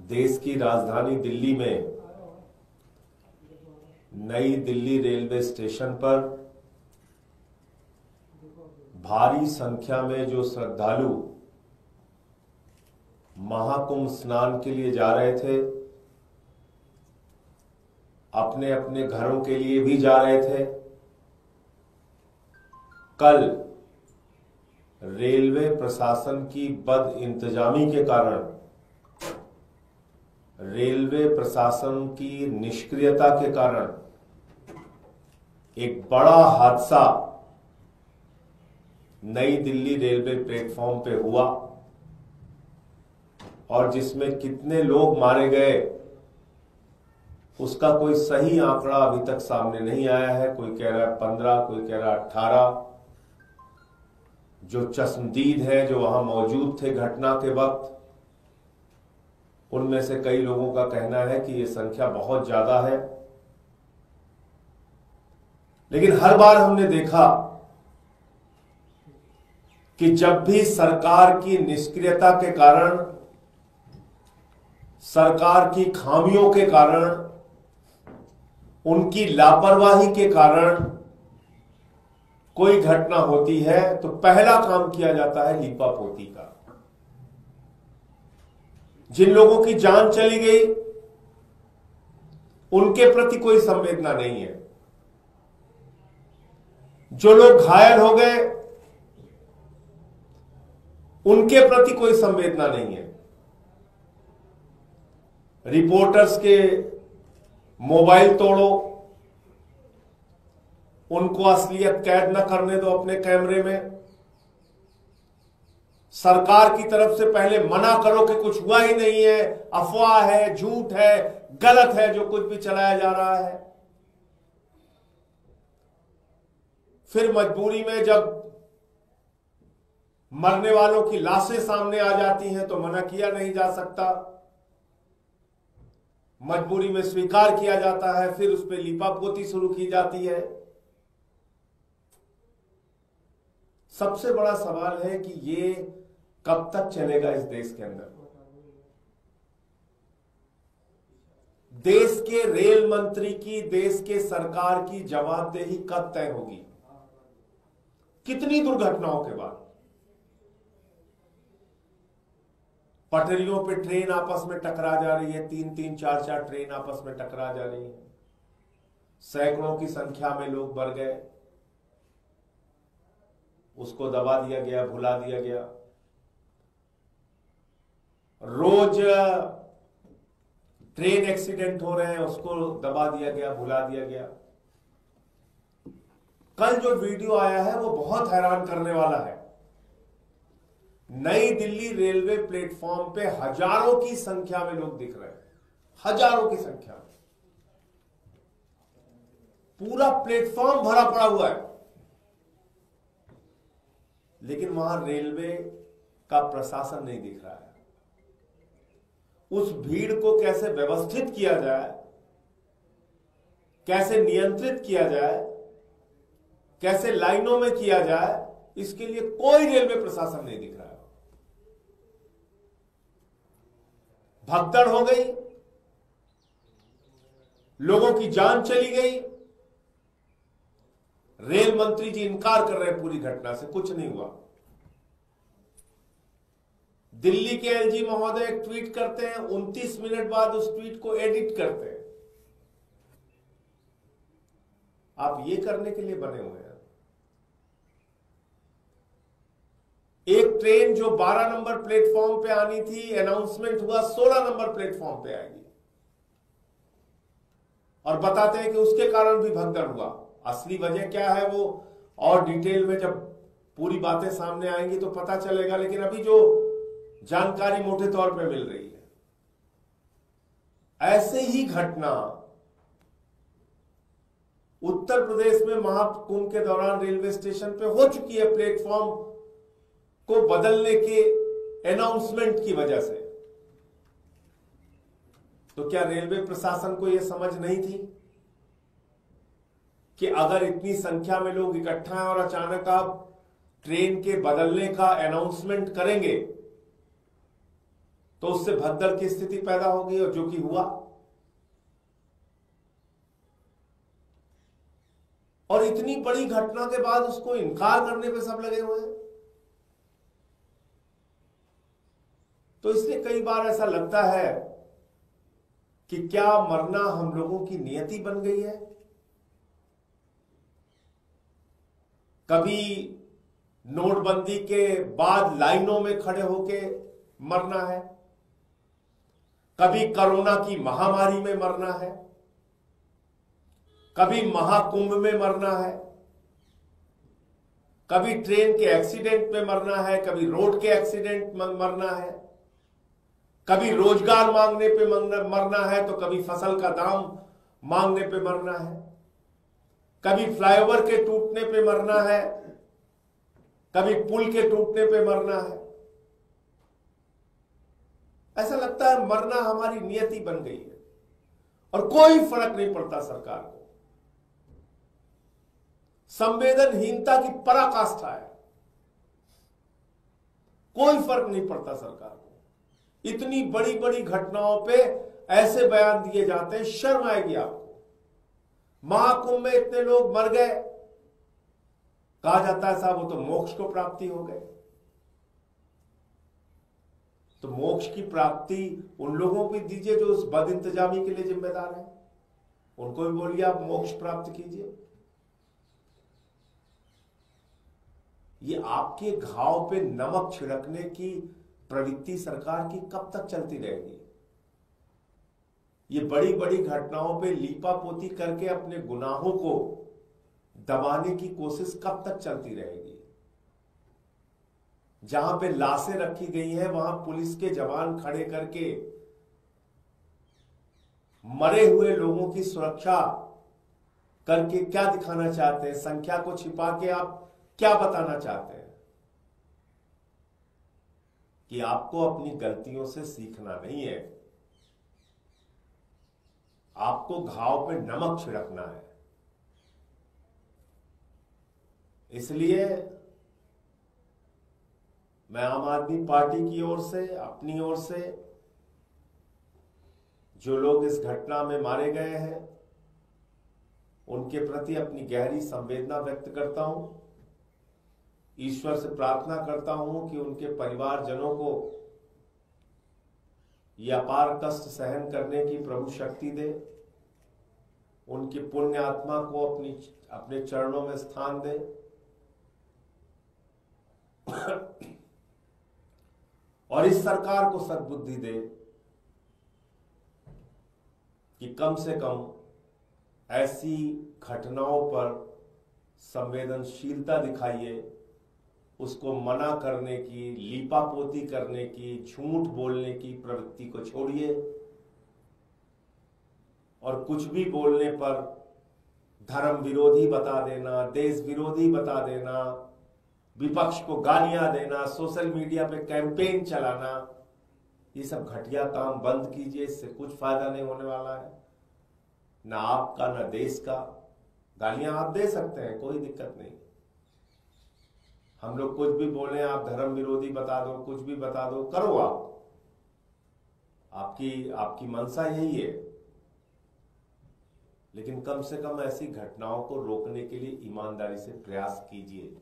देश की राजधानी दिल्ली में नई दिल्ली रेलवे स्टेशन पर भारी संख्या में जो श्रद्धालु महाकुंभ स्नान के लिए जा रहे थे, अपने अपने घरों के लिए भी जा रहे थे, कल रेलवे प्रशासन की बदइंतजामी के कारण, रेलवे प्रशासन की निष्क्रियता के कारण एक बड़ा हादसा नई दिल्ली रेलवे प्लेटफॉर्म पे हुआ और जिसमें कितने लोग मारे गए उसका कोई सही आंकड़ा अभी तक सामने नहीं आया है। कोई कह रहा है 15, कोई कह रहा है 18। जो चश्मदीद है, जो वहां मौजूद थे घटना के वक्त, उनमें से कई लोगों का कहना है कि यह संख्या बहुत ज्यादा है। लेकिन हर बार हमने देखा कि जब भी सरकार की निष्क्रियता के कारण, सरकार की खामियों के कारण, उनकी लापरवाही के कारण कोई घटना होती है तो पहला काम किया जाता है लीपापोती का। जिन लोगों की जान चली गई उनके प्रति कोई संवेदना नहीं है। जो लोग घायल हो गए उनके प्रति कोई संवेदना नहीं है। रिपोर्टर्स के मोबाइल तोड़ो, उनको असलियत कैद न करने दो अपने कैमरे में। सरकार की तरफ से पहले मना करो कि कुछ हुआ ही नहीं है, अफवाह है, झूठ है, गलत है जो कुछ भी चलाया जा रहा है। फिर मजबूरी में जब मरने वालों की लाशें सामने आ जाती हैं तो मना किया नहीं जा सकता, मजबूरी में स्वीकार किया जाता है, फिर उस पर लीपापोती शुरू की जाती है। सबसे बड़ा सवाल है कि ये कब तक चलेगा इस देश के अंदर। देश के रेल मंत्री की, देश के सरकार की जवाबदेही कब तय होगी? कितनी दुर्घटनाओं के बाद? पटरियों पे ट्रेन आपस में टकरा जा रही है, 3-3, 4-4 ट्रेन आपस में टकरा जा रही है, सैकड़ों की संख्या में लोग मर गए, उसको दबा दिया गया, भुला दिया गया। रोज ट्रेन एक्सीडेंट हो रहे हैं, उसको दबा दिया गया, भुला दिया गया। कल जो वीडियो आया है वो बहुत हैरान करने वाला है। नई दिल्ली रेलवे प्लेटफॉर्म पे हजारों की संख्या में लोग दिख रहे हैं, हजारों की संख्या में। पूरा प्लेटफॉर्म भरा पड़ा हुआ है, लेकिन वहां रेलवे का प्रशासन नहीं दिख रहा है। उस भीड़ को कैसे व्यवस्थित किया जाए, कैसे नियंत्रित किया जाए, कैसे लाइनों में किया जाए, इसके लिए कोई रेलवे प्रशासन नहीं दिख रहा है। भगदड़ हो गई, लोगों की जान चली गई। रेल मंत्री जी इनकार कर रहे हैं पूरी घटना से, कुछ नहीं हुआ। दिल्ली के एलजी महोदय एक ट्वीट करते हैं, 29 मिनट बाद उस ट्वीट को एडिट करते हैं। आप ये करने के लिए बने हुए हैं। एक ट्रेन जो 12 नंबर प्लेटफॉर्म पे आनी थी, अनाउंसमेंट हुआ 16 नंबर प्लेटफॉर्म पे आएगी, और बताते हैं कि उसके कारण भी भगदड़ हुआ। असली वजह क्या है वो और डिटेल में जब पूरी बातें सामने आएंगी तो पता चलेगा, लेकिन अभी जो जानकारी मोटे तौर पे मिल रही है, ऐसे ही घटना उत्तर प्रदेश में महाकुंभ के दौरान रेलवे स्टेशन पे हो चुकी है, प्लेटफॉर्म को बदलने के अनाउंसमेंट की वजह से। तो क्या रेलवे प्रशासन को यह समझ नहीं थी कि अगर इतनी संख्या में लोग इकट्ठा हैं और अचानक आप ट्रेन के बदलने का अनाउंसमेंट करेंगे तो उससे भगदड़ की स्थिति पैदा होगी, और जो कि हुआ। और इतनी बड़ी घटना के बाद उसको इनकार करने पे सब लगे हुए हैं। तो इसलिए कई बार ऐसा लगता है कि क्या मरना हम लोगों की नियति बन गई है। कभी नोटबंदी के बाद लाइनों में खड़े होके मरना है, कभी कोरोना की महामारी में मरना है, कभी महाकुंभ में मरना है, कभी ट्रेन के एक्सीडेंट में मरना है, कभी रोड के एक्सीडेंट में मरना है, कभी रोजगार मांगने पे मरना है, तो कभी फसल का दाम मांगने पे मरना है, कभी फ्लाईओवर के टूटने पे मरना है, कभी पुल के टूटने पे मरना है। ऐसा लगता है मरना हमारी नियति बन गई है और कोई फर्क नहीं पड़ता सरकार को। संवेदनहीनता की पराकाष्ठा है, कोई फर्क नहीं पड़ता सरकार को। इतनी बड़ी बड़ी घटनाओं पे ऐसे बयान दिए जाते हैं, शर्म आएगी आपको। महाकुंभ में इतने लोग मर गए, कहा जाता है साहब वो तो मोक्ष को प्राप्ति हो गए। तो मोक्ष की प्राप्ति उन लोगों को दीजिए जो उस बद इंतजामी के लिए जिम्मेदार है, उनको भी बोलिए आप मोक्ष प्राप्त कीजिए। ये आपके घाव पे नमक छिड़कने की प्रवृत्ति सरकार की कब तक चलती रहेगी? ये बड़ी बड़ी घटनाओं पे लीपापोती करके अपने गुनाहों को दबाने की कोशिश कब तक चलती रहेगी? जहां पे लाशें रखी गई हैं वहां पुलिस के जवान खड़े करके मरे हुए लोगों की सुरक्षा करके क्या दिखाना चाहते हैं? संख्या को छिपा के आप क्या बताना चाहते हैं? कि आपको अपनी गलतियों से सीखना नहीं है, आपको घाव पे नमक छिड़कना है। इसलिए मैं आम आदमी पार्टी की ओर से, अपनी ओर से, जो लोग इस घटना में मारे गए हैं उनके प्रति अपनी गहरी संवेदना व्यक्त करता हूं। ईश्वर से प्रार्थना करता हूं कि उनके परिवारजनों को यह अपार कष्ट सहन करने की प्रभु शक्ति दे, उनकी पुण्य आत्मा को अपने चरणों में स्थान दे। और इस सरकार को सद्बुद्धि दे कि कम से कम ऐसी घटनाओं पर संवेदनशीलता दिखाइए, उसको मना करने की, लीपापोती करने की, झूठ बोलने की प्रवृत्ति को छोड़िए और कुछ भी बोलने पर धर्म विरोधी बता देना, देश विरोधी बता देना, विपक्ष को गालियां देना, सोशल मीडिया पे कैंपेन चलाना, ये सब घटिया काम बंद कीजिए। इससे कुछ फायदा नहीं होने वाला है, ना आपका ना देश का। गालियां आप दे सकते हैं, कोई दिक्कत नहीं। हम लोग कुछ भी बोले, आप धर्म विरोधी बता दो, कुछ भी बता दो, करो आपकी मंशा यही है। लेकिन कम से कम ऐसी घटनाओं को रोकने के लिए ईमानदारी से प्रयास कीजिए।